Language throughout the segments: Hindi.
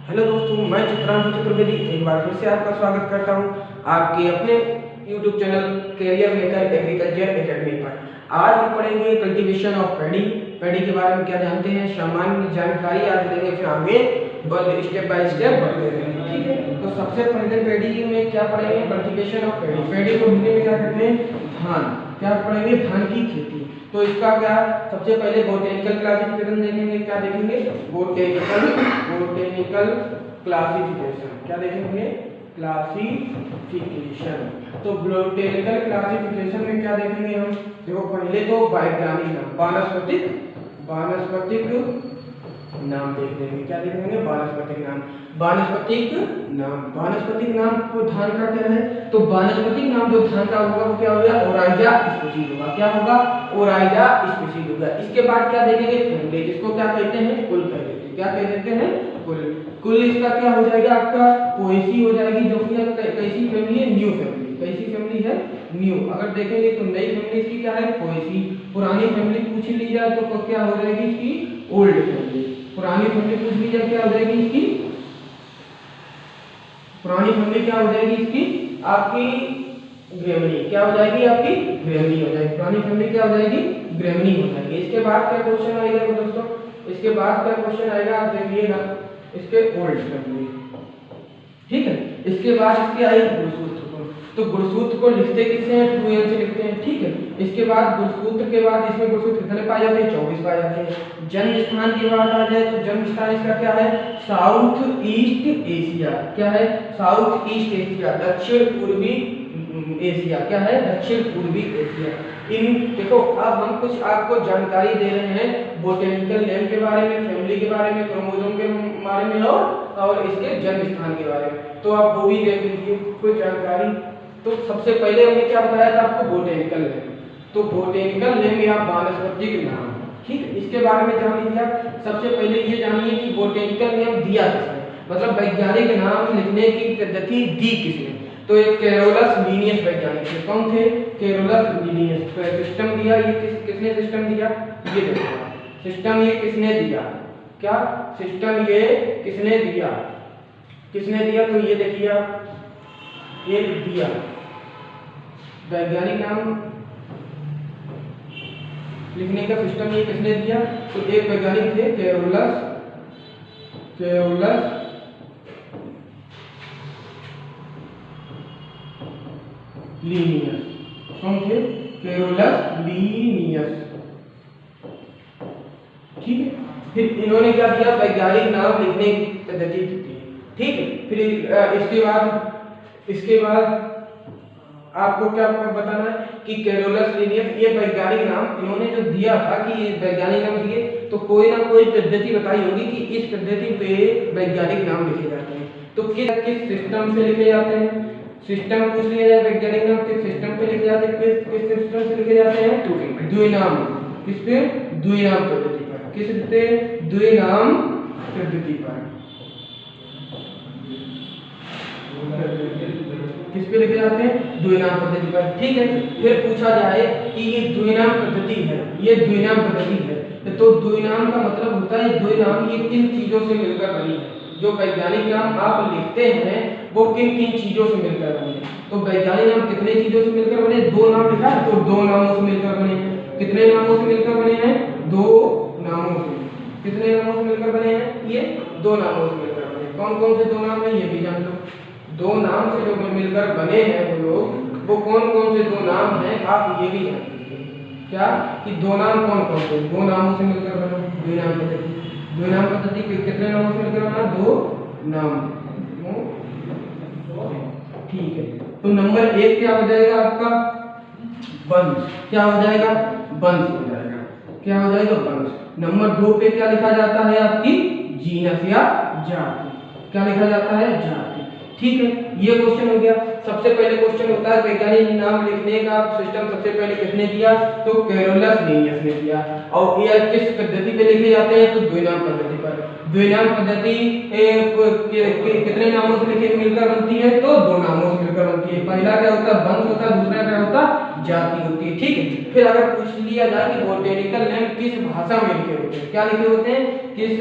हेलो दोस्तों, मैं चित्रांशु चतुर्वेदी एक बार फिर से आपका स्वागत करता हूं आपके अपने YouTube channel career maker agriculture academy पर। आज हम पढ़ेंगे कल्टीवेशन ऑफ पैडी। पैडी के बारे में क्या जानते हैं, सामान्य जानकारी आज देंगे, फिर आगे स्टेप बाय स्टेप बढ़ते रहेंगे। ठीक है, तो सबसे पहले पैडी में क्या पढ़ेंगे, कल्टीवेशन ऑफ पैडी। पैडी को हिंदी में क्या कहते हैं, धान। क्या पढ़ेंगे, धान की खेती। तो इसका क्या, सबसे पहले बोटेनिकल क्लासिफिकेशन देखेंगे। क्या देखेंगे, बोटेनिकल क्लासिफिकेशन। क्या देखेंगे, क्लासिफिकेशन। तो बोटेनिकल क्लासिफिकेशन में क्या देखेंगे हम, देखो पहले तो वैज्ञानिक नाम, वानस्पतिक नाम देख लेंगे। क्या देखेंगे, वानस्पतिक नाम। वानस्पतिक नाम तो धान का क्या है, तो वानस्पतिक नाम जो धान का होगा वो क्या होगा, ओराइजा स्पीशीज होगा। क्या होगा, ओराइजा स्पीशीज होगा। इसके बाद क्या देखेंगे, फैमिली, जिसको क्या कहते हैं, कुल कह देते हैं। क्या कह देते हैं, कुल इसका क्या हो जाएगा, आपका पोएसी हो जाएगी, जो कि कैसी फैमिली है, न्यू फैमिली। कैसी फैमिली है, न्यू। अगर देखेंगे तो नई फैमिली इसकी क्या है, पोएसी। पुरानी फैमिली पूछ ली जाए तो क्या हो जाएगी इसकी, ओल्ड फैमिली। पुरानी फैमिली पूछ ली जाए क्या हो जाएगी इसकी, पुरानी फैमिली क्या हो जाएगी इसकी, आपकी ग्रेमनी। क्या हो जाएगी, आपकी ग्रेमनी हो जाएगी। पुरानी फैमिली क्या हो जाएगी, ग्रेमनी हो जाएगी। इसके बाद क्या क्वेश्चन आएगा दोस्तों, इसके बाद क्या क्वेश्चन आएगा, आप देखिएगा इसके ओल्ड फैमिली। ठीक है, इसके बाद इसके आई गुणसूत्र को। तो गुणसूत्र को लिखते किससे हैं, 2n से लिखते हैं। ठीक है, इसके बाद गुणसूत्र के बाद इसमें गुणसूत्र कितने पाए जाते हैं, 24 पाए जाते हैं। जन्म स्थान की बात आ जाए तो जन्म स्थान इसका क्या है, साउथ ईस्ट एशिया। क्या है, साउथ ईस्ट एशिया, दक्षिण पूर्वी एशिया। क्या है, दक्षिण पूर्वी एशिया। इन देखो, अब हम कुछ आपको जानकारी दे रहे हैं बोटेनिकल नेम के बारे में, फैमिली के बारे में, क्रोमोसोम के बारे में और इसके जन्म स्थान के बारे में। तो आप वो भी देख लीजिए कुछ जानकारी। तो सबसे पहले हमने क्या बताया था आपको, बोटेनिकल नेम। तो बोटेनिकल नेम या वानस्पतिक नाम। ठीक है, इसके बारे में जान लीजिए आप। सबसे पहले ये जानिए कि बोटेनिकल नेम दिया किसने, मतलब वैज्ञानिक नाम लिखने की पद्धति दी किसने। तो एक कैरोलस लीनियस वैज्ञानिक थे। कौन थे, कैरोलस लीनियस। तो सिस्टम दिया, ये किसने सिस्टम दिया, ये देखो सिस्टम ये किसने दिया, क्या सिस्टम ये किसने दिया, किसने दिया, तो ये देखिए आप, ये दिया वैज्ञानिक नाम लिखने का सिस्टम ये किसने दिया। तो एक वैज्ञानिक थे कैरोलस लीनियस। कौन थे, कैरोलस लीनियस। ठीक है, फिर इन्होंने क्या दिया, वैज्ञानिक नाम लिखने की पद्धति दी। ठीक है, फिर इसके बाद आपको क्या बताना है कि कैरोलस लीनियस ये वैज्ञानिक नाम इन्होंने जो दिया था, कि ये वैज्ञानिक नाम दिए तो कोई ना कोई पद्धति बताई होगी कि इस पद्धति पे वैज्ञानिक नाम लिखे जाते हैं। तो किस सिस्टम से लिखे जाते हैं, सिस्टम पूछ लिया जाए, वैज्ञानिक नाम किस सिस्टम पे लिखे जाते हैं, किस सिस्टम से लिखे जाते हैं, द्विनाम। किस पे, द्विनाम पद्धति पर। किस पे, द्विनाम पद्धति पर। किस पे लिखे जाते हैं, द्विनाम पद्धति पर। ठीक है, फिर पूछा जाए कि ये द्विनाम पद्धति है, ये द्विनाम पद्धति है, तो द्विनाम का मतलब होता है द्विनाम ये किन चीजों से मिलकर बनी है। जो वैज्ञानिक नाम आप लिखते हैं वो किन किन चीजों से मिलकर बने। तो वैज्ञानिक नाम कितने चीजों से मिलकर बने, दो नाम लिखा है तो दो नामों से मिलकर बने हैं। कितने नामों से मिलकर बने हैं, दो नामों से। कितने नामों से मिलकर बने हैं, ये दो नामों से मिलकर बने। कौन कौन से दो नाम है, ये भी जान लो। दो नाम से जो मिलकर बने हैं वो लोग, वो कौन कौन से दो नाम हैं, आप ये भी जान लीजिए। क्या, कि दो नाम कौन कौन से, दो नामों से मिलकर बना द्विनाम पद्धति। द्विनाम पद्धति कितने नामों से मिलकर बना, दो नाम। ठीक है, तो नंबर 1 क्या हो जाएगा आपका, वंश। क्या हो जाएगा, वंश हो जाएगा। क्या हो जाएगा, वंश। नंबर 2 पे क्या लिखा जाता है, आपकी जीनस या जाति। क्या लिखा जाता है, जाति। ठीक है, ये क्वेश्चन हो गया। सबसे पहले क्वेश्चन होता है वैज्ञानिक नाम लिखने का सिस्टम सबसे पहले किसने दिया, तो कैरोलस लीनियस ने दिया। और ये किस पद्धति पे लिखे जाते हैं, तो द्विनाम पद्धति पर। द्विनाम पद्धति कितने नामों से लिखे मिलकर बनती है, तो दो नामों से मिलकर बनती है। पहला क्या होता है, वंश होता है, दूसरा क्या होता है, जाति होती है। ठीक है, फिर अगर पूछ लिया जाए कि बोटेनिकल नेम किस भाषा में लिखे होते हैं, क्या लिखे होते हैं, किस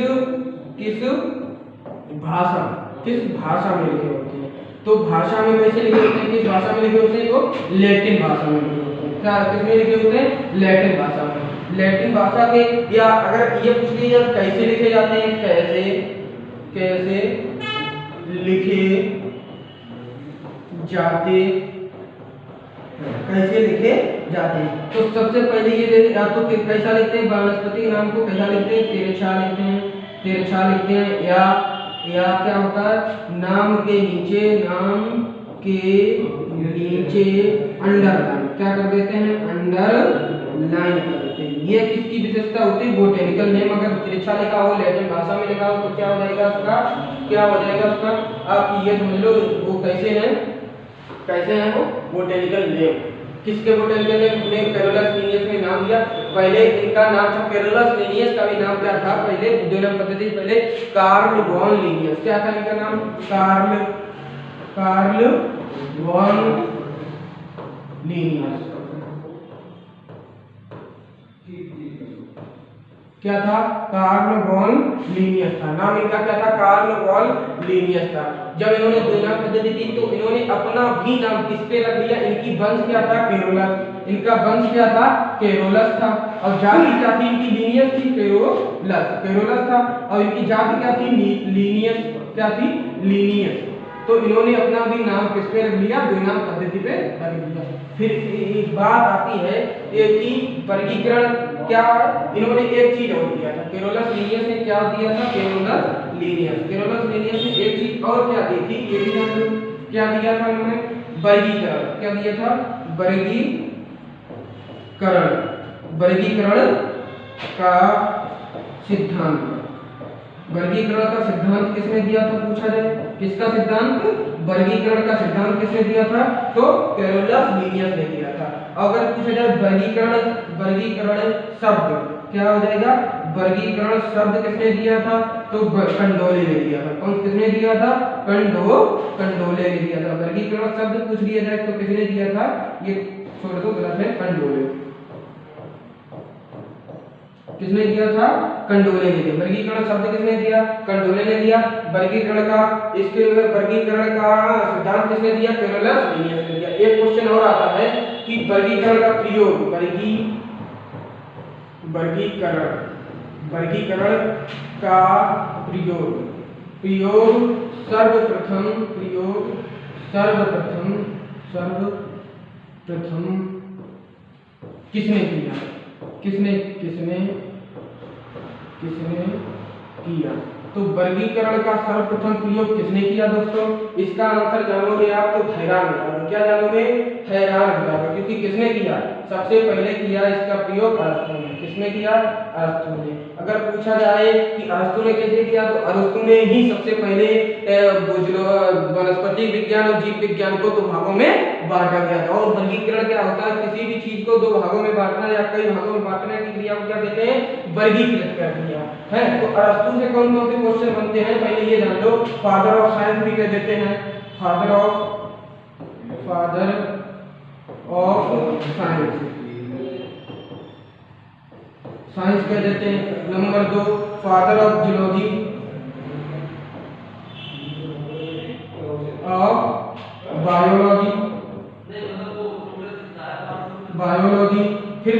भाषा, किस भाषा में लिखे होते हैं? तो भाषा में कैसे लिखे होते हैं? किस भाषा में लिखे होते हैं? तो लैटिन भाषा में लिखे होते हैं। क्या किसमें लिखे होते हैं? लैटिन भाषा में। लैटिन भाषा के, या अगर ये पूछ लीजिए कैसे लिखे जाते हैं, कैसे लिखे जाते, कैसे लिखे जाते हैं? तो सबसे पहले ये या तो कैसा लिखते हैं, वनस्पति नाम को कैसा लिखते हैं? तिरछा लिखते हैं, तिरछा लिखते हैं। या क्या होता है, नाम के नीचे अंडरलाइन, क्या कर देते हैं? अंडरलाइन कर देते हैं। ये किसकी विशेषता होती है? बोटेनिकल नेम अगर तिरछा लिखा हो, लैटिन भाषा में लिखा हो, तो क्या हो जाएगा उसका? क्या हो जाएगा उसका? आप ये समझ लो वो कैसे हैं वो बोटेनिकल नेम। किसके बोटेनिकल नेम? कैरोलस लिनियस में नाम दिया। पहले इनका नाम था कैरोलस लिनियस, का भी नाम क्या था पहले? बुद्धोलम पद्धति पहले कार्ल वॉन लिनियस। क्या था इनका नाम? Carl von Linnaeus. क्या था? कार्ल वॉन लिनियस था नाम इनका। क्या था? कार्ल वॉन लिनियस था। जब इन्होंने बुद्धोलम पद्धति दी तो इन्होंने अपना भी नाम किस पे रख लिया? इनकी वंश क्या था? कैरोलस। इनका वंश क्या था? कैरोलस था। और जाति क्या थी इनकी? लीनियस थी। कैरोलस था। और इनकी जाति क्या थी? लीनियस। क्या थी? लीनियस। तो इन्होंने अपना भी नाम किस पे रख लिया? द्विनाम पद्धति पे रख लिया। फिर एक बात आती है कि वर्गीकरण क्या, इन्होंने एक चीज और दिया था कैरोलस लिनियस ने। क्या दिया था? कैरोलस लिनियस ने एक चीज और क्या दी थी? ये भी जान लो। क्या दिया था इन्होंने? वर्गीकरण। क्या दिया था? वर्गीकरण का सिद्धांत। वर्गीकरण का सिद्धांत किसने दिया था पूछा जाए? किसका सिद्धांत? वर्गीकरण का सिद्धांत किसने दिया था? तो कैरोलस लिनियस ने दिया था। अगर पूछा जाए वर्गीकरण शब्द क्या हो जाएगा? वर्गीकरण शब्द किसने दिया था? तो कंडोले ने दिया था। कौन किसने दिया था? कंडोले ने दिया था। वर्गीकरण शब्द पूछ लिया जाए तो किसने दिया था? ये छोड़ दो, गलत है। कंडोले किसने दिया था? कंडोले ने दिया। वर्गीकरण शब्द किसने दिया? कंडोले ने दिया। वर्गीकरण का सिद्धांत किसने दिया? कैरोलस लिनियस ने दिया। एक क्वेश्चन और आता है कि वर्गीकरण का प्रयोग, वर्गीकरण का प्रयोग सर्वप्रथम किसने किया? किसने किया? तो वर्गीकरण का सर्वप्रथम प्रयोग किसने किया दोस्तों? इसका आंसर जानोगे आप तो हैरान हो जाओगे। क्या जानोगे? हैरान हो जाओगे, क्योंकि किसने किया? सबसे पहले किया इसका प्रयोग अरस्तु ने। किसने किया? अरस्तु ने। अगर पूछा जाए कि अरस्तु ने कैसे किया, तो अरस्तु ने ही सबसे पहले वनस्पति विज्ञान और जीव विज्ञान को दो भागों में बांटा गया था। और वर्गीकरण क्या होता है? किसी भी चीज को दो भागों में बांटना या कई भागों में बांटने की क्रिया को क्या कहते हैं? वर्गीकृत प्रक्रिया है। तो अरस्तु से कौन कौन से क्वेश्चन बनते हैं पहले ये जान लो। फादर ऑफ साइंस भी कह देते हैं। फादर ऑफ साइंस कह देते हैं। Number 2 father of geology, of biology, फिर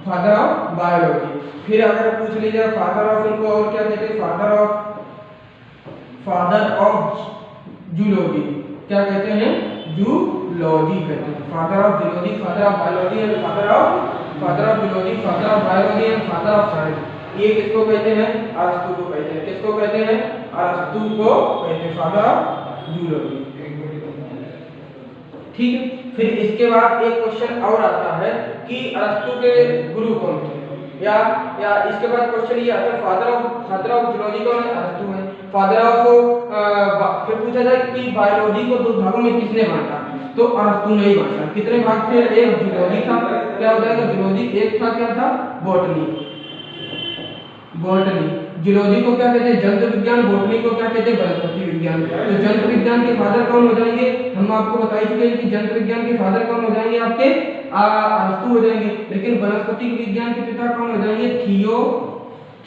फादर ऑफ बायोलॉजी। फिर अगर पूछ लीजिए फादर ऑफ, उनको और क्या कहते हैं? Father of zoology. क्या कहते हैं? जूलॉजी कहते हैं। Father of zoology, father of biology and father of zoology, father of biology and father of science. ये किसको कहते हैं? अरस्तु को कहते हैं। किसको कहते हैं? अरस्तु को कहते हैं फादर ऑफ जूलॉजी। ठीक है। फिर इसके बाद एक क्वेश्चन और आता है कि अरस्तु के गुरु कौन थे? या इसके बाद क्वेश्चन ये आता है फादर ऑफ जूलॉजी कौन है? अरस्तु है। फादर ऑफ फिर पूछा जाए कि बायोलॉजी को दो भागों में किसने बांटा? तो अरस्तु ने ही बांटा। कितने भाग थे? एक जूलॉजी था। क्या हो जाएगा? जूलॉजी। एक था क्या था? बॉटनी। जूलॉजी को क्या कहते हैं? जंतु विज्ञान। बॉटनी को क्या कहते हैं? वनस्पति विज्ञान। तो जंतु विज्ञान के फादर कौन हो जाएंगे? हम आपको बता ही चुके हैं कि जंतु विज्ञान के फादर कौन हो जाएंगे? आपके अरस्तु हो जाएंगे। लेकिन वनस्पति विज्ञान के पिता कौन हो जाएंगे?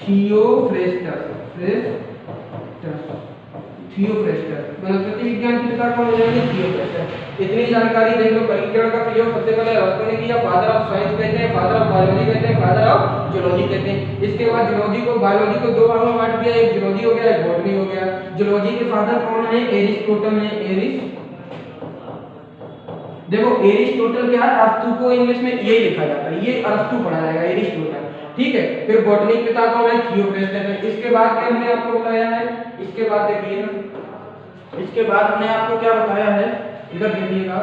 थियोफ्रेस्टस वनस्पति विज्ञान के पिता कौन हो जाएंगे? थियोफ्रेस्टस। इतनी जानकारी देख लो। वर्गीकरण का प्रयोग सबसे पहले अरस्तु ने किया। फादर ऑफ साइंस कहते हैं, फादर ऑफ बायोलॉजी कहते हैं, फादर ऑफ जूलॉजी कहते हैं। इसके बाद जूलॉजी को, बायोलॉजी को दो भागों में बांट दिया, एक जूलॉजी हो गया, एक बॉटनी हो गया। जूलॉजी के फादर कौन है? एरिस्टोटल है। देखो एरिस्टोटल क्या है, अरस्तु को इंग्लिश में ये लिखा जाता है, ये अरस्तु पढ़ा जाएगा, एरिस्टोटल, ठीक है। फिर बॉटनी पिता कौन है? थियोफ्रेस्टस है। इसके बाद क्या हमने आपको बताया है? इसके बाद देखिए ना, इसके बाद हमने आपको क्या बताया है, इधर देखिएगा,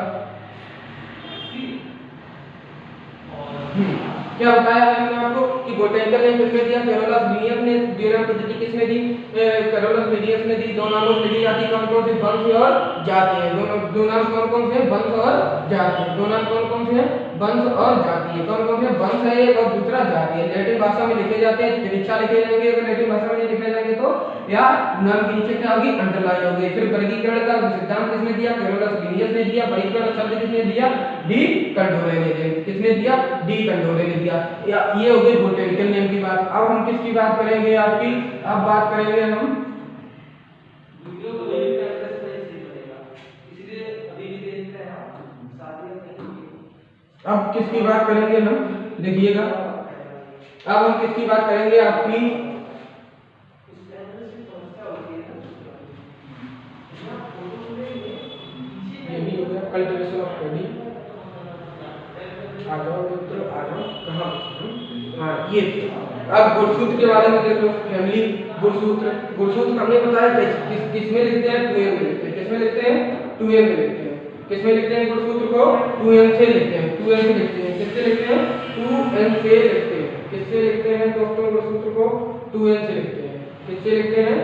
क्या बताया है हमने आपको कि बोटेनिकल नेम किसने दिया? कैरोलस लिनियस ने। ड्यूरम पद्धति किसने दी? कैरोलस लिनियस ने दी। दो नामों से दी जाती कौन कौन से? वंश और जाति है। दो नाम कौन कौन से? वंश और जाति है। दो नाम कौन कौन से हैं? वंश और जाति है। कौन कौन से? वंश है एक और दूसरा जाति है। लैटिन भाषा में लिखे जाते हैं, परीक्षा लिखे जाएंगे। अगर लैटिन भाषा में लिखे जाएंगे तो या नाम के नीचे क्या होगी? अंडरलाइन होगी। फिर वर्गीकरण का सिद्धांत किसने दिया? कैरोलस लिनियस ने दिया। वर्गीकरण शब्द किसने दिया? डी कंडोले ने दिया। किसने दिया? डी कंडोले ने दिया। ये हो गई बोटेनिकल नेम की बात। अब हम किसकी बात करेंगे? आपकी अब बात करेंगे हम, अब किसकी बात करेंगे हम? देखिएगा, अब हम किसकी बात करेंगे? आपकी ये भी हो गया कल्टीवेशन ऑफ पैडी। कहाँ? हाँ ये। अब गुणसूत्र के बारे में देख लो, फैमिली गुणसूत्र। गुणसूत्र हमने बताया किसमें लिखते हैं? 2n में लिखते हैं। किसमें लिखते हैं? 2n में लिखते हैं। किसमें लिखते हैं गुणसूत्र को? 2n से लिखते हैं। 2n से लिखते हैं। किससे लिखते हैं? 2n से लिखते हैं। किससे लिखते हैं दोस्तों गुणसूत्र को? 2n से लिखते हैं। किससे लिखते हैं?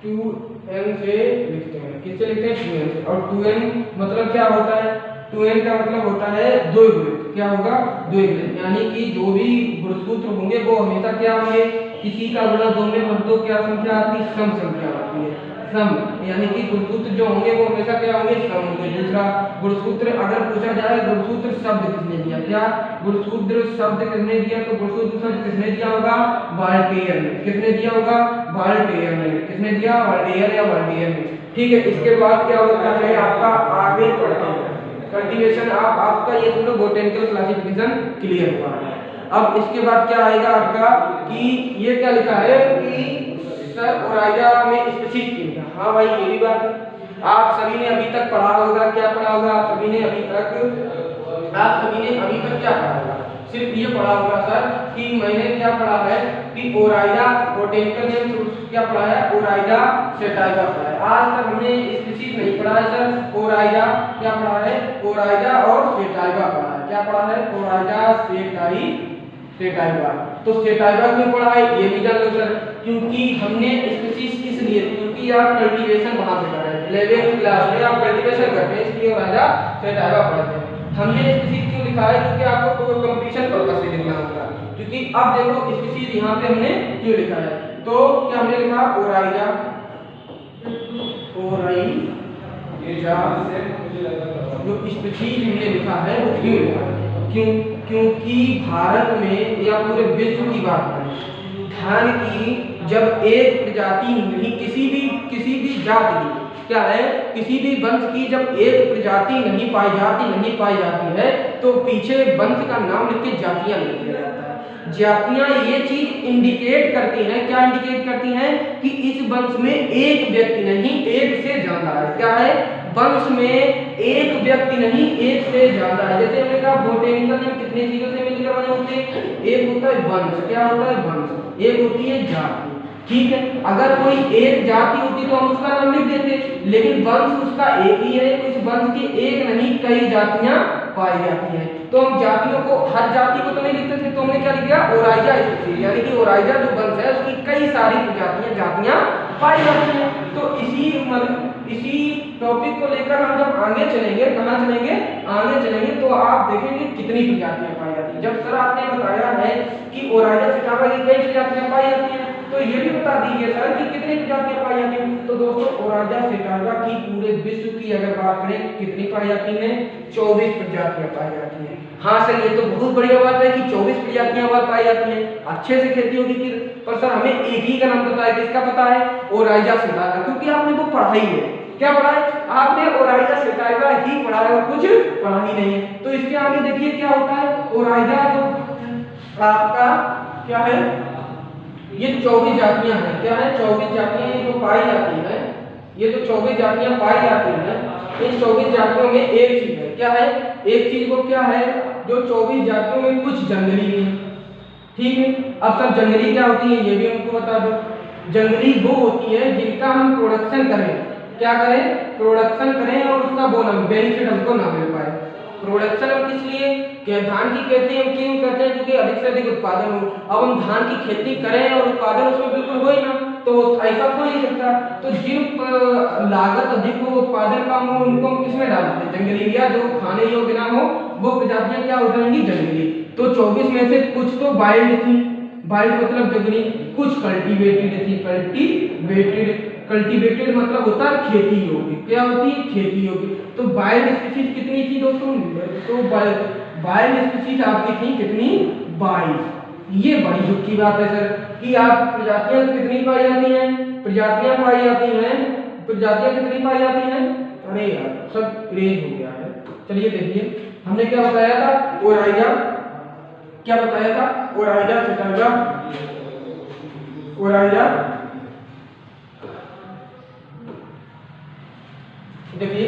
2n से लिखते हैं। किससे लिखते हैं? 2n से। और 2n मतलब क्या होता है? 2n का मतलब होता है द्विगुणित। क्या होगा? द्विगुणित। यानी कि जो भी गुणसूत्र होंगे वो हमेशा क्या होंगे? किसी का गुणा दो में भर दो, क्या संख्या आती है? सम संख्या आती है। सम, यानी कि गुणसूत्र जो होंगे वो हमेशा क्या होंगे? सम होंगे। दूसरा गुणसूत्र अगर पूछा जाए गुणसूत्र शब्द किसने दिया? क्या गुणसूत्र शब्द किसने दिया? तो गुणसूत्र शब्द किसने दिया होगा? वाल्टेयर ने। किसने दिया होगा? वाल्टेयर ने। किसने दिया? वाल्टेयर या वाल्टेयर ने, ठीक है। इसके बाद क्या होता है आपका? आगे बढ़ते हैं कल्टीवेशन। आपका ये दोनों बोटेनिकल क्लासिफिकेशन क्लियर हुआ है। अब इसके बाद क्या आएगा आपका कि ये क्या लिखा है कि सर ओराइजा में स्पीशीज की लिखा। हाँ भाई ये भी बात है, आप सभी ने अभी तक पढ़ा होगा। क्या पढ़ा होगा? आप सभी ने अभी तक क्या पढ़ा होगा? सिर्फ ये पढ़ा होगा सर कि मैंने क्या पढ़ा है कि ओराइजा बोटेनिकल नेम क्या पढ़ा है? ओराइजा सेटाइवा पढ़ा है। आज तक हमने स्पीशीज नहीं पढ़ा है सर। ओराइजा क्या पढ़ा है? ओराइजा और सेटाइवा पढ़ा है। क्या पढ़ा है? Oryza sativa. तो सेटाइवा क्यों पढ़ा है ये भी जान लो सर, क्योंकि हमने स्पीशीज इसलिए, क्योंकि आप कल्टीवेशन वहां से कर रहे हैं 11th क्लास में, आप कल्टीवेशन करते हैं इसलिए ओराइजा सेटाइवा पढ़ते हैं। हमने स्पीशीज क्यों लिखा है? क्योंकि आपको कंपटीशन पर्पस से लिखना होगा। क्योंकि अब देखो स्पीशीज यहाँ पे हमने क्यों लिखा है, तो क्या हमने लिखा? ओराइजा जो स्पीशीज हमने लिखा है वो क्यों लिखा है? क्योंकि भारत में या पूरे विश्व की बात करें, धान की जब एक प्रजाति नहीं, किसी भी जाति की क्या है, किसी भी वंश की जब एक प्रजाति नहीं पाई जाती है तो पीछे वंश का नाम लिख के जातियां लिख दिया जाता है। जातियां ये चीज इंडिकेट करती हैं, क्या इंडिकेट करती हैं? कि इस वंश में एक व्यक्ति नहीं एक से ज्यादा है। क्या है? वंश में एक व्यक्ति नहीं एक से ज्यादा है। जैसे हमने कहा बोटेनिकल नेम कितने चीजों से मिलकर बने होते हैं? एक होता है वंश, क्या होता है? वंश। एक होती है जाति, ठीक है। अगर कोई एक जाति होती तो हम उसका नाम लिख देते, लेकिन वंश उसका एक ही है। इस वंश की एक नहीं कई जातियां पाई जाती हैं। तो हम जातियों को, हर जाति को तो नहीं लिखते थे, तो हमने क्या लिख दिया? ओराइजा स्पीशीज, यानी कि ओराइजा जो वंश है उसकी कई सारी जातियां पाई जाती हैं। तो इसी टॉपिक को लेकर हम जब आगे चलेंगे, कहाँ चलेंगे? आगे चलेंगे तो आप देखेंगे कितनी प्रजातियां पाई जाती हैं। जब सर आपने बताया है कि ओराइजा सेटाइवा की कई प्रजातियां पाई जाती हैं, तो ये भी बता दीजिए सर कि कितनी प्रजातियां पाई जाती हैं। तो दोस्तों ओराइजा सेटाइवा की पूरे विश्व की अगर बात करें कितनी पाई जाती हैं, 24 प्रजातियां पाई जाती हैं। हाँ सर ये तो बहुत बढ़िया बात है कि 24 प्रजातियां पाई जाती हैं, अच्छे से खेती होगी फिर। पर सर हमें एक ही का नाम पता है, किसका पता है, ओराइजा सेटाइवा, क्योंकि आपने तो पढ़ा ही है। क्या पढ़ा है आपने, ओराइजा सेटाइवा ही पढ़ा है और कुछ पढ़ा ही नहीं है। तो इसके आगे देखिए क्या होता है, ओराइजा जो आपका क्या है, ये 24 जातियां हैं, क्या है 24 जातियां ये जो पाई जाती हैं, ये जो 24 जातियां पाई जाती हैं, इन 24 जातियों में एक चीज है, क्या है, एक चीज वो क्या है, जो 24 जातियों में कुछ जंगली भी है। ठीक है, अब सर जंगली क्या होती है ये भी हमको बता दो। जंगली वो होती है जिनका हम प्रोडक्शन करें, क्या करें, प्रोडक्शन करें और उसका बोनस बेनिफिट हमको ना मिल पाए। प्रोडक्शन हम किस लिए, क्या धान की खेती हम क्यों करते हैं, क्योंकि अधिक से अधिक उत्पादन हो। अब हम धान की खेती करें और उत्पादन उसमें बिल्कुल हो ही ना, तो ऐसा हो नहीं सकता। तो जिन लागत अधिक हो उत्पादन कम हो उनको हम किसमें डाल देते हैं, जंगली, या जो खाने योग्य ना हो वो प्रजातियां क्या हो जाएंगी, जंगली। तो 24 में से कुछ तो वाइल्ड थी, वाइल्ड मतलब जंगली, कुछ कल्टीवेटेड थी, कल्टीवेटेड मतलब होता है खेती योग्य, क्या होती है, खेती योग्य। तो वाइल्ड स्पीशीज कितनी थी दोस्तों, तो वाइल्ड स्पीशीज आपकी थी कितनी, 22। ये बड़ी दुख की बात है सर कि आप प्रजातियां कितनी पाई जाती हैं, प्रजातियां पाई जाती हैं, प्रजातियां कितनी पाई जाती हैं, अरे यार सब रेंज हो गया है। चलिए देखिए हमने क्या बताया था, ओराइजा, क्या बताया था, ओराइजा सेटाइवा, ओराइजा, देखिए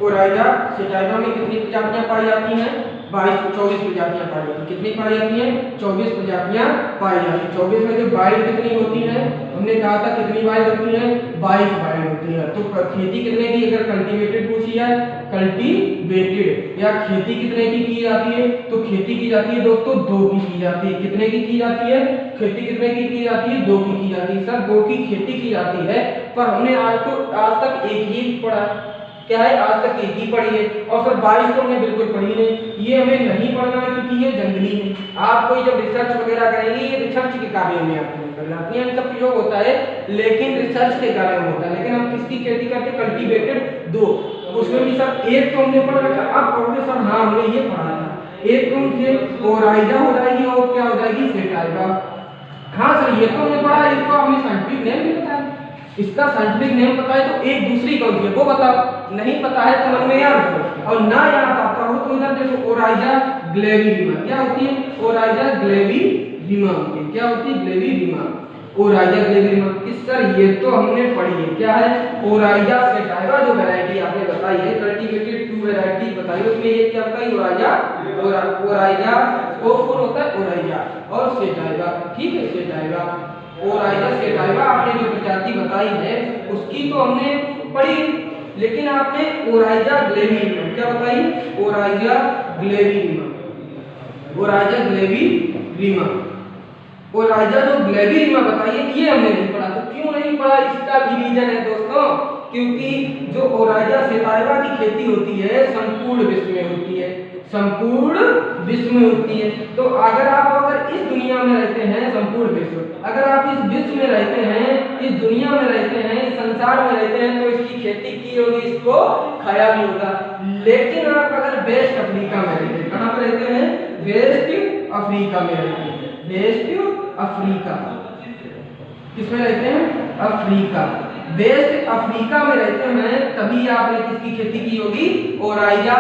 ओराइजा सेटाइवा में कितनी प्रजातियां पाई जाती हैं, 24 प्रजातियां पाई जाती हैं। कितनी पाई जाती हैं, 24 प्रजातियां पाई जाती हैं। 24 में से वाइल्ड कितनी होती है, हमने कहा था कितनी वाइल्ड होती है, 22 वाइल्ड होती है। तो खेती कितने की, अगर कल्टीवेटेड पूछी है, कल्टीवेटेड या खेती कितने की जाती है, तो खेती की जाती है दोस्तों 2 की जाती है। कितने की जाती है, खेती कितने की जाती है, 2 की जाती है। सर 2 की खेती की जाती है, पर हमने आज तक एक ही पढ़ा, क्या है, आज तक एक ही पढ़ी है। और सर 22 तो हमने बिल्कुल पढ़ी नहीं, ये हमें नहीं पढ़ना है क्योंकि ये जंगली है। आप कोई जब रिसर्च वगैरह करेंगे ये रिसर्च के कार्य में आपको करलाती है, सब प्रयोग होता है लेकिन रिसर्च के कार्य में होता है। लेकिन हम किसकी खेती करते हैं, कल्टीवेटेड 2, उसमें भी सर एक तो हमने पढ़ रखा। अब पढ़ोगे सर हाँ हमने ये पढ़ा था, एक कौन से, ओराइजा हो जाएगी और क्या हो जाएगी, सेटाइवा। हाँ सर ये तो हमने पढ़ा, इसको हमें साइंटिफिक नेम भी पता है, इसका साइंटिफिक नेम पता है, तो एक दूसरी कौन सी है वो बताओ, नहीं पता है तो मन में याद रखो, और ना याद आता हो तो इधर देखो, ओराइजा ग्लेविरिमा, क्या होती है, ओराइजा ग्लेविरिमा होती है, क्या होती है, ग्लेविरिमा, ओराइजा ग्लेविरिमा। किस सर ये तो हमने पढ़ी है, क्या है, ओराइजा सेटाइवा जो वैरायटी आपने बताई है, कल्टीवेटेड 2 वैरायटी बताई, उसमें ये क्या बताई, ओराइजा, ओराइजा वो फुल होता है ओराइजा और सेटाइवा। ठीक है, सेटाइवा, ओराइजा सेटाइवा आपने जो प्रजाति बताई है उसकी तो हमने पढ़ी, लेकिन आपने ओराइजा ग्लेविरिमा क्या बताई, ओराइजा ग्लेविरिमा, ओराइजा ग्लेविरिमा, ओराइजा जो ग्लेविरिमा बताई है ये हमने नहीं पढ़ा। तो क्यों नहीं पढ़ा, इसका भी रीजन है दोस्तों, क्योंकि जो ओराइजा सेटाइवा की खेती होती है संपूर्ण विश्व में होती है, संपूर्ण विश्व में होती है। तो अगर इस दुनिया में रहते हैं, संपूर्ण विश्व, अगर आप इस विश्व में रहते हैं, इस दुनिया में रहते हैं, इस संसार में रहते हैं, तो इसकी खेती की होगी, इसको खाया भी होगा। लेकिन आप अगर वेस्ट अफ्रीका में रहते हैं, कहाँ पर रहते हैं, वेस्ट अफ्रीका में रहते हैं, वेस्ट अफ्रीका, किसमें रहते हैं, अफ्रीका, वेस्ट अफ्रीका में रहते हैं, तभी आपने किसकी खेती की होगी, ओराइजा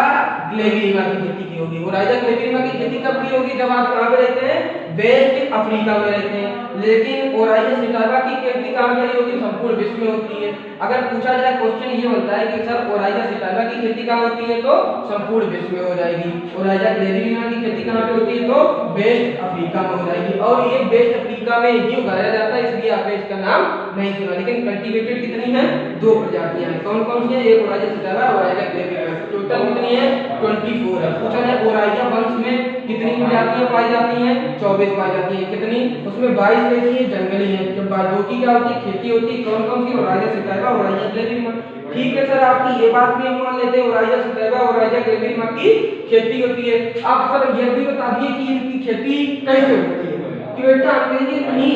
ग्लेविरिमा की खेती की होगी। ओराइजा ग्लेविरिमा की खेती कब की होगी, जब आप कहाँ पे रहते हैं, वेस्ट अफ्रीका में रहते हैं। लेकिन ओराइजा सेटाइवा की खेती कहाँ पे होगी, संपूर्ण विश्व में होती है। अगर पूछा जाए क्वेश्चन ये होता है कि सर ओराइजा सेटाइवा की खेती कहाँ होती है, तो संपूर्ण विश्व में हो जाएगी। ओराइजा ग्लेविरिमा की खेती कहाँ पे होती है, तो वेस्ट अफ्रीका में हो जाएगी, और ये वेस्ट अफ्रीका में ही उगाया जाता है, इसलिए आपने इसका नाम नहीं सुना। लेकिन कल्टीवेटेड कितनी है, 2 प्रजातियां हैं, कौन कौन सी है, एक ओराइजा सेटाइवा, ओराइजा ग्लेविरिमा, टोटल कितनी है, 24 है। पूछा जाए ओराइजा वंश में कितनी प्रजातियां पाई जाती हैं, 24 पाई जाती हैं, कितनी, उसमें 22 कैसी है, जंगली है, जब 2 की क्या होती है, खेती होती है, कौन कौन सी, ओराइजा सेटाइवा, ओराइजा ग्लेविरिमा। ठीक है सर, आपकी ये बात भी हम मान लेते हैं, ओराइजा सेटाइवा, ओराइजा ग्लेविरिमा की खेती होती है। आप सर ये भी बता दिए कि इनकी खेती कैसे होती है, कि बेटा अंग्रेजी नहीं,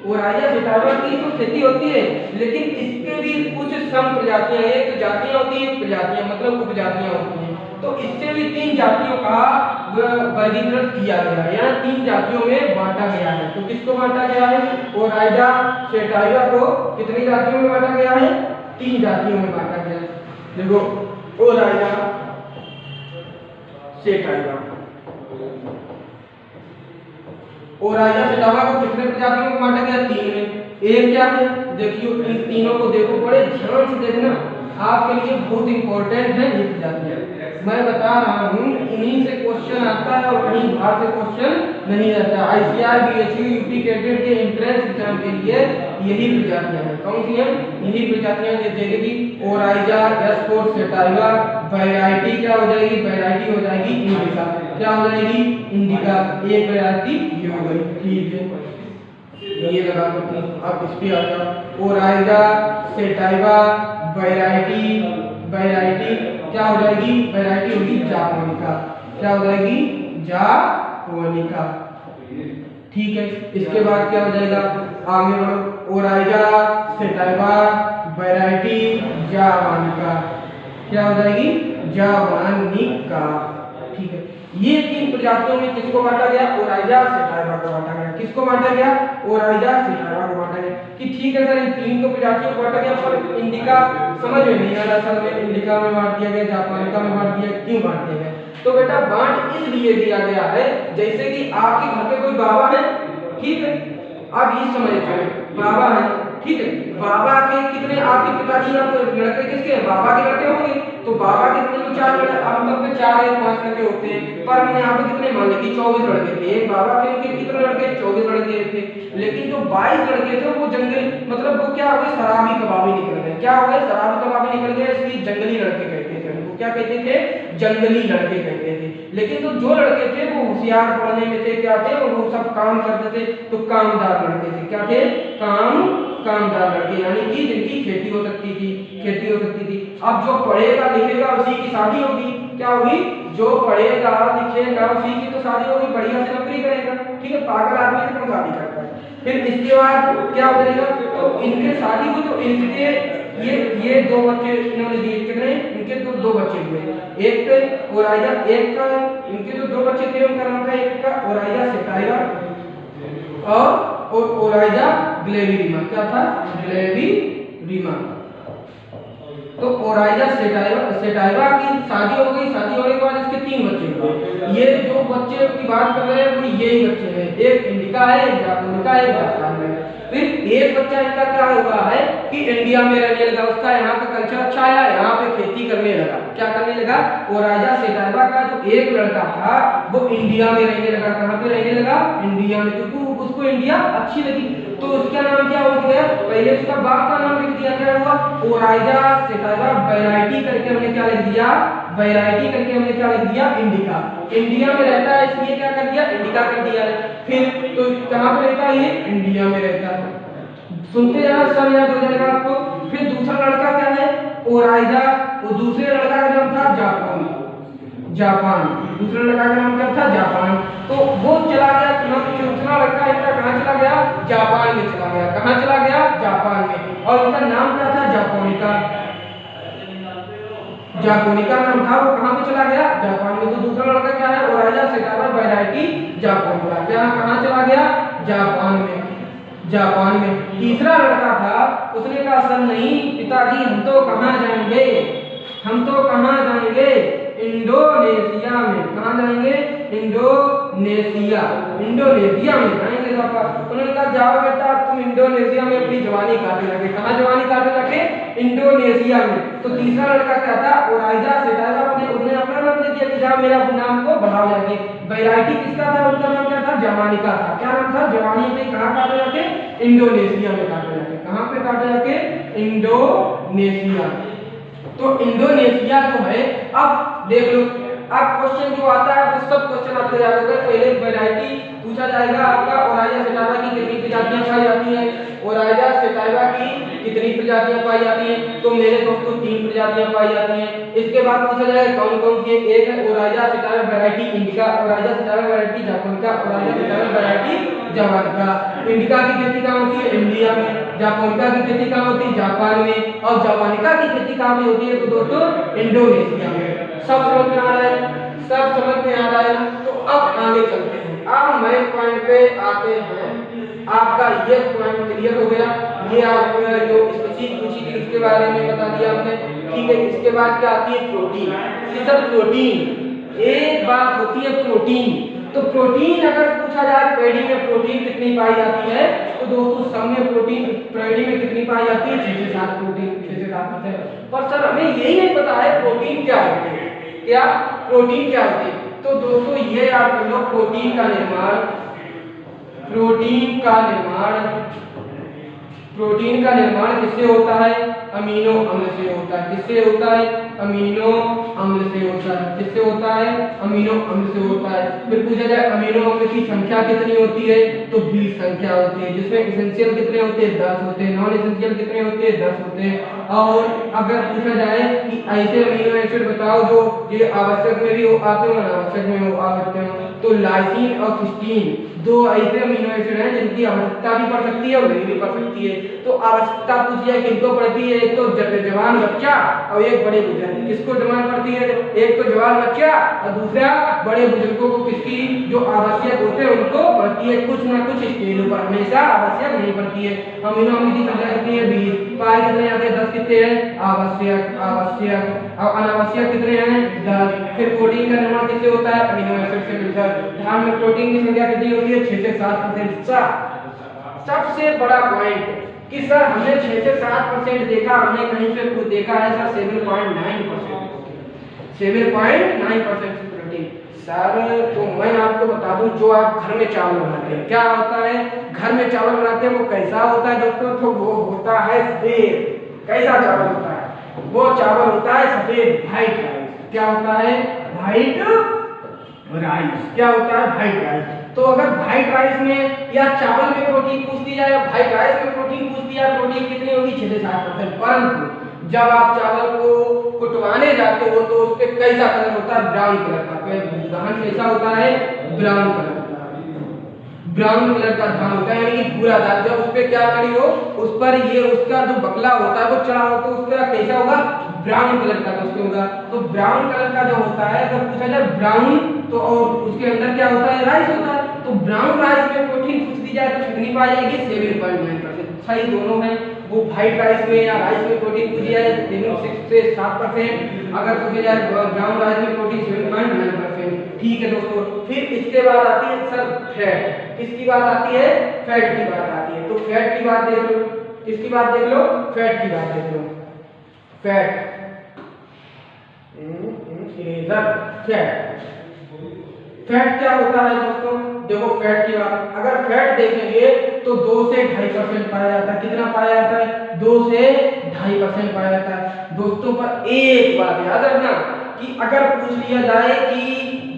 ओराइजा सेटाइवा की तो खेती होती है, लेकिन इसके भी कुछ सम प्रजातियां, एक तो जातियां होती है, प्रजातियां मतलब उपजातियां होती हैं। तो इससे भी 3 जातियों का वर्गीकरण किया गया है, या 3 जातियों में बांटा गया है। तो किसको बांटा गया है? ओराइजा सेटाइवा को कितनी जातियों में बांटा गया है? 3 जातियों में बांटा गया है। देखो ओराइजा सेटाइवा, ओराइजा सेटाइवा को कितने प्रजातियों में बांटा गया? 3 में। एक क्या है? देखियो इन तीनों को देखो, बड़े ध्यान से देखना, आपके लिए बहुत इंपॉर्टेंट है ये प्रजातियां। मैं बता रहा हूँ, इन्हीं से क्वेश्चन आता है और कहीं बाहर से क्वेश्चन नहीं आता। आईसीआर, बीएचयू, यूपी कैडेट के एंट्रेंस एग्जाम के लिए यही प्रजातियां हैं। कौन सी हैं? यही प्रजातियां जैसे ओराइजा, एस्पोर्ट, सेटाइवा, वैरायटी क्या हो जाएगी? वैरायटी हो जाएगी इंडिका। क्या हो जाएगी? इंडिका। एक वैरायटी ये हो गई, ठीक है, ये लगा दो। अब इस पे आ जाओ, ओराइजा सेटाइवा वैरायटी, वैरायटी क्या हो जाएगी? वैरायटी होगी जापानिका। क्या हो जाएगी? जापानिका, ठीक है। इसके बाद क्या हो जाएगा? आगे बढ़ो, ओराइजा सेटाइवा वैरायटी जापानिका, क्या हो जाएगी? जापानिका, ठीक है। ये 3 प्रजातियों में किसको बांटा गया? ओराइजा सेटाइवा को बांटा गया। किसको बांटा गया? ओराइजा सेटाइवा को बांटा गया। कि ठीक है सर, इन 3 को प्रजातियों को बांटा गया, पर इंडिका समझ में नहीं आ रहा। असल में इंडिका में बांट दिया गया, जापानिका में बांट दिया, क्यों बांट दिया गया? तो बेटा बांट इसलिए दिया गया है, जैसे कि आपके घर के कोई बाबा है, ठीक है, आप ये समझ, बाबा है, ठीक है, बाबा के कितने, आपके पिताजी आप लड़के किसके हैं? बाबा के लड़के होंगे। तो बाबा के कितने? 4 लड़के, अब तक में 4 या 5 लड़के होते हैं, पर हमने यहाँ पे कितने मान लिए कि 24 लड़के थे। बाबा के उनके कितने लड़के? 24 लड़के थे। लेकिन जो 22 लड़के थे वो जंगली, मतलब वो क्या हो गए? शराबी कबाबी निकल गए। क्या हो गए? शराबी कबाबी निकल गए, इसलिए जंगली लड़के कहते थे उनको। क्या कहते थे? जंगली लड़के कहते थे। लेकिन तो जो लड़के थे वो होशियार पढ़ने में थे, क्या थे? वो सब काम करते थे, तो कामदार लड़के थे। क्या थे? कामदार लड़के, यानी कि जिनकी खेती हो सकती थी, खेती हो सकती थी। अब जो पढ़ेगा लिखेगा उसी की शादी होगी। क्या होगी? जो पढ़ेगा लिखेगा उसी की तो शादी होगी, बढ़िया से नौकरी करेगा, ठीक है। पागल आदमी से कौन शादी करता है? फिर इसके बाद क्या हो जाएगा? तो इनके शादी हुई, तो इनके ये 2 बच्चे इन्होंने दिए। कितने? इनके तो 2 बच्चे हुए। एक पे ओराइजा, एक का, इनके जो 2 बच्चे थे उनका नाम था, एक का ओराइजा सेटाइवा और ओराइजा ग्लेविरिमा। क्या था? ग्लेविरिमा। तो ओराइजा सेटाइवा की शादी हो गई। शादी होने के बाद इसके 3 बच्चे हुए। ये जो बच्चे की बात कर रहे हैं वो यही बच्चे हैं, एक इंडिका है, एक जापानिका, एक जापान है। फिर एक बच्चा इनका क्या हुआ है कि इंडिया में रहने लगा, उसका यहाँ का कल्चर अच्छा आया, यहाँ पे खेती करने लगा। क्या करने लगा? ओराइजा सेटाइवा का जो एक लड़का था वो इंडिया में रहने लगा। कहाँ पे रहने लगा? इंडिया में, क्योंकि उसको इंडिया अच्छी लगी। तो उसका नाम क्या हो गया? पहले उसका बाप का नाम लिख दिया। क्या हुआ? ओराइजा सेटाइवा वैरायटी करके हमने क्या लिख दिया? वैरायटी करके हमने क्या लिख दिया? इंडिका। इंडिया में रहता है इसलिए क्या कर दिया? इंडिका कर दिया है। फिर तो कहाँ पे रहता है ये? इंडिया में रहता है। सुनते जाना, सब याद हो जाएगा आपको। फिर दूसरा लड़का क्या है? ओराइजा, वो दूसरे लड़का का नाम था जापान। दूसरा लड़का का नाम क्या था? जापान। तो वो चला गया, दूसरा लड़का इनका कहाँ चला गया? जापान में चला गया। कहाँ चला गया? जापान में। और उनका नाम क्या था? जापानिका। जापानिका नाम था, वो कहाँ पे चला गया? जापान में। तो दूसरा लड़का क्या है? Oryza sativa variety japonica. क्या कहाँ चला गया? जापान में। तीसरा लड़का था, उसने कहा सर नहीं पिताजी, हम तो कहाँ जाएंगे? इंडोनेशिया में। कहाँ जाएंगे? इंडोनेशिया में जाएंगे पापा। उन्होंने कहा जाओ बेटा, तुम इंडोनेशिया में अपनी जवानी काटने लगे। कहाँ जवानी काटने लगे? इंडोनेशिया में। तो तीसरा लड़का क्या था? ओराइजा सेटाइवा, उसने अपना नाम दे दिया कि जाओ मेरा नाम को बढ़ाओ जाके। वैरायटी किसका था? उनका नाम क्या था? जवानिका था। क्या नाम था? जवानी में। कहाँ काटे जाके? इंडोनेशिया में काटे जाके। कहाँ पे काटे जाके? इंडोनेशिया। तो इंडोनेशिया जो है, अब देख लो, अब क्वेश्चन जो आता है वो सब क्वेश्चन आपको याद होगा। पहले वैरायटी पूछा जाएगा आपका, ओराइजा सेटाइवा की कितनी प्रजातियां पाई जाती हैं, ओराइजा सेटाइवा की कितनी कितनी प्रजातियां पाई जाती हैं, तो मेरे दोस्तों 3 प्रजातियां पाई जाती हैं। इसके बाद पूछा जाएगा कौन कौन सी है। एक है ओराइजा सितारा वैरायटी इंडिका, ओराइजा सितारा वैरायटी जापानिका, ओराइजा सितारा वैरायटी जवानिका। इंडिका की खेती कहाँ होती है? इंडिया में। जापानिका की खेती कहाँ होती है? जापान में। और जवानिका की खेती कहाँ भी होती है? तो दोस्तों इंडोनेशिया में। सब समझ में आ रहा है? सब समझ में आ रहा है? तो अब आगे चलते हैं। अब मेन पॉइंट पे आते हैं। आपका ये पॉइंट क्लियर हो गया। ये आपको जो स्पीशीज पूछी थी उसके बारे में बता दिया आपने, ठीक है। इसके बाद क्या आती है? प्रोटीन। सर प्रोटीन, एक बात होती है प्रोटीन। तो प्रोटीन अगर पूछा जाए पेड़ी में प्रोटीन कितनी पाई जाती है, तो दोस्तों सब में प्रोटीन पेड़ी में कितनी पाई जाती है? 6 से 7 प्रोटीन, 6 से 7%। पर सर हमें यही नहीं पता है प्रोटीन क्या होती है। क्या प्रोटीन क्या होती है? तो दोस्तों ये आप लोग प्रोटीन का निर्माण, प्रोटीन का निर्माण किससे होता है? अमीनो अम्ल से होता है। किससे होता है? अमीनो अम्ल से होता है। किससे होता है? अमीनो अम्ल से होता है। फिर पूछा जाए अमीनो अम्ल की संख्या कितनी होती है, तो 20 संख्या होती है, जिसमें एसेंशियल कितने होते हैं? 10 होते हैं। नॉन एसेंशियल कितने होते हैं? 10 होते हैं। और अगर पूछा जाए कि ऐसे अमीनो एसिड बताओ जो ये आवश्यक में भी आते हो अनावश्यक में हो आते हो, तो लाइसिन और सिस्टीन दो ऐसे अमीनो एसिड हैं जिनकी आवश्यकता भी पड़ सकती है और नहीं भी पड़ सकती है। तो आवश्यकता पूछी है किनको पड़ती है? एक तो जवान बच्चा और एक बड़े बुजुर्ग। किसको जवान पड़ती है? एक तो जवान बच्चा और दूसरा बड़े बुजुर्गों को किसकी जो आवश्यक होते हैं उनको पड़ती है। कुछ ना कुछ स्टेज पर हमेशा आवश्यक नहीं पड़ती है। अमीनो अम्ल की संख्या कितनी है? 20। पाए कितने आते हैं? 10 कितने हैं? आवश्यक और अनावश्यक कितने हैं? 10। फिर प्रोटीन का निर्माण किससे होता है? अमीनो एसिड से मिलकर। ध्यान में प्रोटीन की संख्या कितनी होती है? 6 से 7%। सबसे बड़ा पॉइंट कि सर हमने 6 से 7% देखा, हमने कहीं पे कुछ देखा है सर 7.9%, 7.9% प्रोटीन। सर तो मैं आपको बता दूं जो आप घर में चावल बनाते हैं, क्या होता है? घर में चावल बनाते हैं वो कैसा होता है दोस्तों? तो वो होता है सफेद। कैसा चावल होता है? वो चावल होता है सफेद, व्हाइट राइस। क्या होता है? White rice. क्या होता है? White rice. तो अगर व्हाइट राइस में या चावल में प्रोटीन पूछ दी जाए, व्हाइट राइस में प्रोटीन पूछ दिया, प्रोटीन कितनी होगी? 6 से 7%। परंतु जब आप चावल को कुटवाने जाते हो तो उस पे कैसा कलर होता है? ब्राउन कलर का। धान कैसा होता है? ब्राउन कलर का। ब्राउन कलर का धान होता है, यानी कि पूरा दाल। जब उस पे क्या चढ़ी हो, उस पर ये उसका जो बकला होता है वो चढ़ा हो, तो उसका कैसा होगा? ब्राउन कलर का दोस्तों होगा। तो ब्राउन कलर का जो होता है, अगर पूछा जाए ब्राउन, तो और उसके अंदर क्या होता है? राइस होता है। तो ब्राउन राइस में प्रोटीन पूछ दी जाए तो कितनी पाई जाएगी? 7.9%। सही दोनों हैं। वो व्हाइट राइस में या राइस में प्रोटीन पूछ दिया जाए 6 से 7%। अगर पूछा जाए ब्राउन राइस में प्रोटीन 7.9%। ठीक है दोस्तों। फिर इसके बाद आती है सर फैट। किसकी बात आती है? फैट की बात आती है। तो फैट की बात देख लो। किसकी बात देख लो? फैट की बात देख लो। फैट फैट क्या होता है दोस्तों? देखो फैट की बात, अगर फैट देखेंगे तो 2 से 2.5% पाया जाता है। कितना पाया जाता है? 2 से 2.5% पाया जाता है दोस्तों। पर एक बात याद रखना कि अगर पूछ लिया जाए कि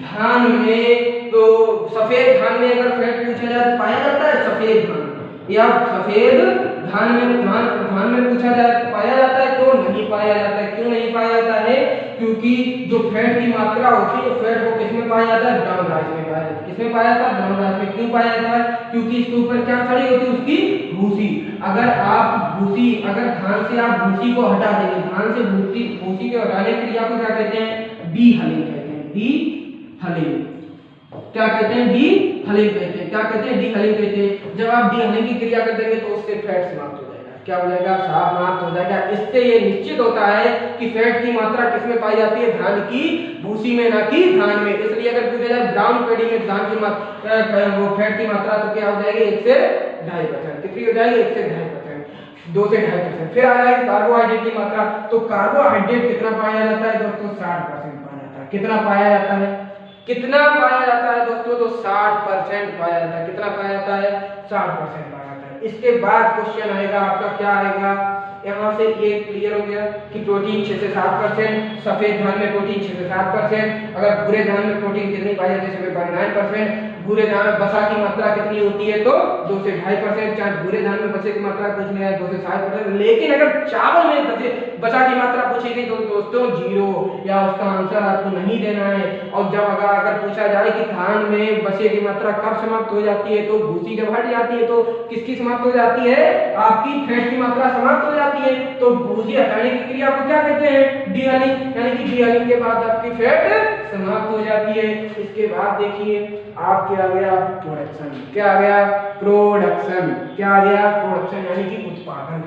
धान में, तो सफेद धान में अगर फैट पूछा जाए तो पाया जाता है सफेद धान, या सफेद धान में पूछा जाए तो पाया जाता है? तो नहीं पाया जाता है। क्यों नहीं पाया जाता है? क्योंकि जो फैट की मात्रा होती है, फैट को किसमें पाया जाता है? ब्राउन राइस में पाया जाता है। किसमें पाया जाता है? ब्राउन राइस में। क्यों पाया जाता है? क्योंकि इसके ऊपर क्या चढ़ी होती है? उसकी भूसी। अगर धान से आप भूसी को हटा देंगे, धान से भूसी को हटाने की क्रिया को क्या कहते हैं? डीहलिंग कहते हैं। डीहलिंग क्या कहते हैं? डीहलिंग कहते हैं। क्या कहते हैं? डीहलिंग कहते हैं। जब आप डीहलिंग की क्रिया कर देंगे तो उससे फैट समाप्त हो जाएगा। क्या हो जाएगा? समाप्त हो जाएगा। इससे ये निश्चित होता है कि फैट की मात्रा किसमें पाई जाती है? धान की भूसी में, ना कि धान में। इसलिए अगर पूछा जाए ब्राउन पेड़ी में धान की मात्रा, वो फैट की मात्रा, तो क्या हो जाएगी? 1 से 2.5%। कितनी हो जाएगी? 1 से 2.5%, 2 से 2.5%। फिर आ जाएगी कार्बोहाइड्रेट की मात्रा। तो कार्बोहाइड्रेट कितना पाया जाता है दोस्तों? 60% पाया जाता है। कितना पाया जाता है? कितना पाया जाता है दोस्तों? तो 60% पाया जाता है। कितना पाया जाता है? 60% पाया जाता है। इसके बाद क्वेश्चन आएगा आपका, क्या आएगा? यहाँ से ये क्लियर हो गया कि प्रोटीन 6 से 7%, सफेद धान में प्रोटीन 6 से 7%। अगर भूरे धान में प्रोटीन कितनी पाई जाती है? 7.9%। भूरे धान में वसा की मात्रा कितनी होती है, तो 2 से 2.5%। चाहे भूरे धान में वसे की मात्रा पूछ लिया है 2 से 7%। लेकिन अगर चावल में वसा की मात्रा पूछी गई तो दोस्तों 0, या उसका आंसर आपको नहीं देना है। और जब अगर पूछा जाए कि धान में वसे की मात्रा कब समाप्त हो जाती है, तो भूसी जब हट जाती है तो किसकी समाप्त हो जाती है, आपकी फैट की मात्रा समाप्त हो जाती है। तो भूसी हटाने की क्रिया को क्या कहते हैं, डीहलिंग। यानी कि डीहलिंग के बाद आपकी फैट समाप्त हो जाती है। इसके बाद देखिए आपके आ गया प्रोडक्शन। क्या आ गया, प्रोडक्शन। क्या आ गया, प्रोडक्शन यानी कि उत्पादन।